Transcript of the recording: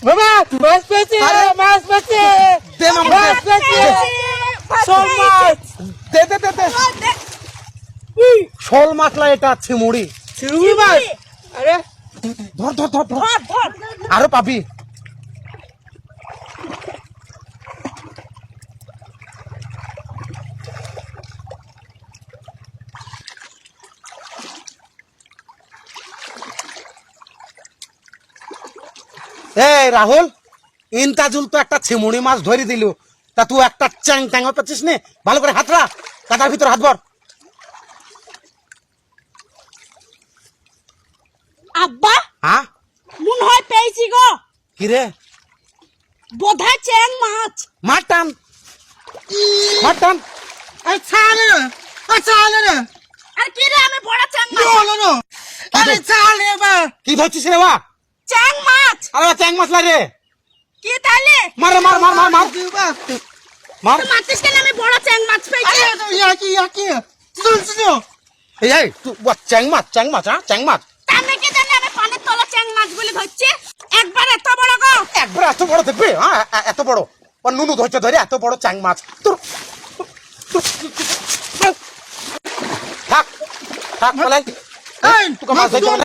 বাবা মাছ পেয়েছি মাছ পেয়েছি দে মামা মাছ পেয়েছি শোল মাছ দে দে দে দে শোল মাছলা এটা ছিমুড়ি চিংড়ি মাছ আরে ধর ধর ধর ধর ধর ধর আরো পাবি এই রাহুল ইনতাজুল তো একটা ছিমুড়ি মাছ ধরে দিল তা তুই একটা চ্যাং ট্যাং পাচ্ছিস নে ভালো করে হাতরা কাটার ভিতর হাত ভর আব্বা হ্যাঁ মনে হয় পেয়েছি গো কি রে বোধহয় চ্যাং মাছ মাটন মাটন আচ্ছা রে আর কি রে আমি বড় চ্যাং মাছ নো আরে চালে বা কি ধরছিস রে বা চ্যাং মাছ আরে চ্যাং মাছলা রে কি তাইলে মার মার মার মার মার দিবা মার তুই মারছিস কেন আমি বড় চ্যাং মাছ পেয়েছি আরে ইয়াকি শুনছিস এই তুই চ্যাং মাছ হ্যাঁ চ্যাং মাছ আমি কি জানি আমি পানির তলা চ্যাং মাছগুলি ধরছি একবার এত বড় গো একবার এত বড় দেখবে হ্যাঁ এত বড় নুনু ধরছে ধরে এত বড় চ্যাং মাছ তোর থাক থাক বলাই এই তোকে মাছ ধরছে